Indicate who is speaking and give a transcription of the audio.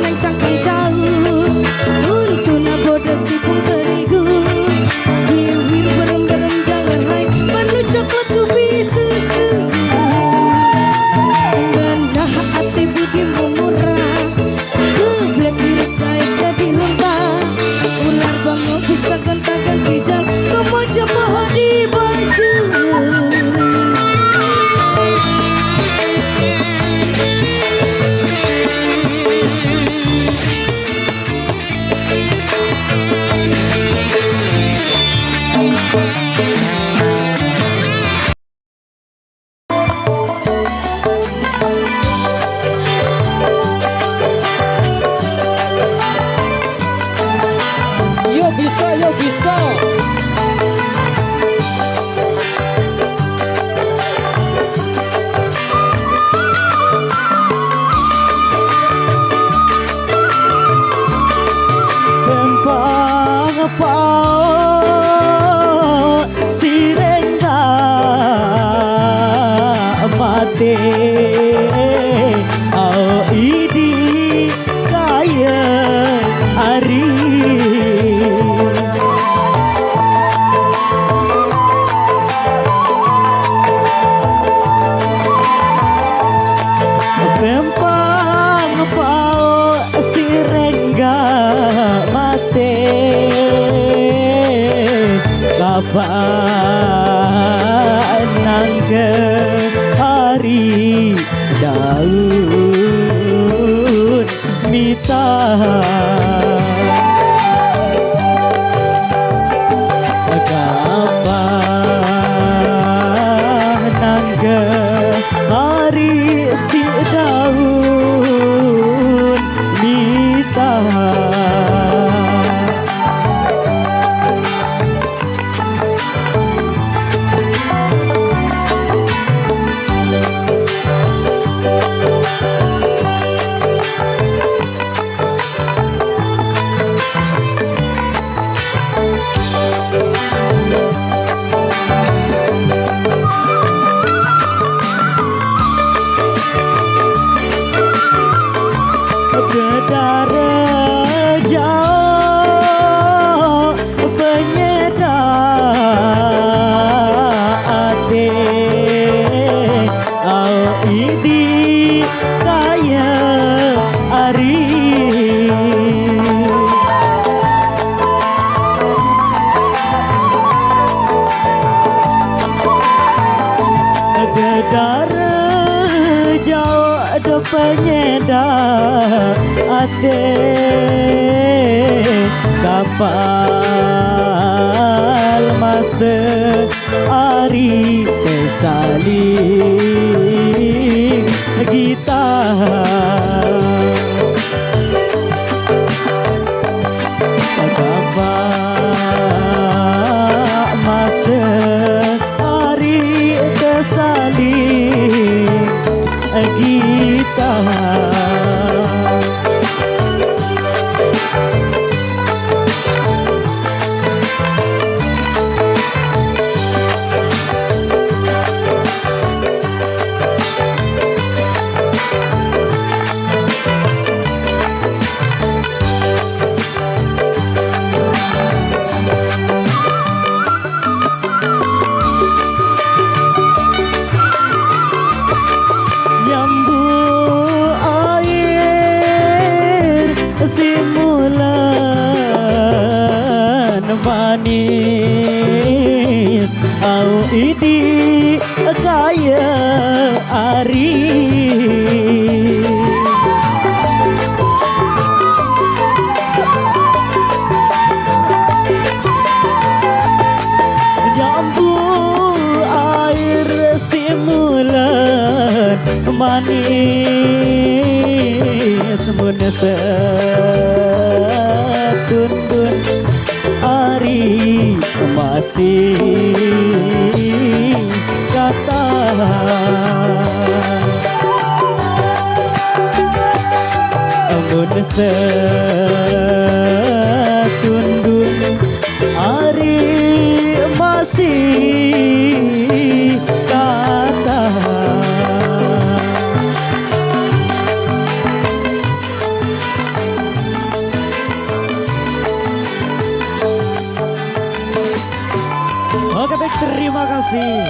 Speaker 1: nang cangkang jauh untuk nabodas tipung terigu wiwir bareng-bareng jangan hai penuh coklat kubi susu genah hati budi murah geblek diri kaya jadi lumba ular bango bisa ganti jal kamu coba di baju.
Speaker 2: Yo bisa. Pempang pao sirengga mate au idi kaya ari pempang pao sirengga mate kapan nangke hari daun mita kapan nangke hari si daun mita Gedara jauh penyeda ate au idi kaya ari gedara jauh penyeda ate kapal masa hari saling kita kapal masa hari saling kita manis au idi kaya ari jambu air simulan manis mun setundun ari masih kata mun setundun ari masih kata Oke baik, terima kasih.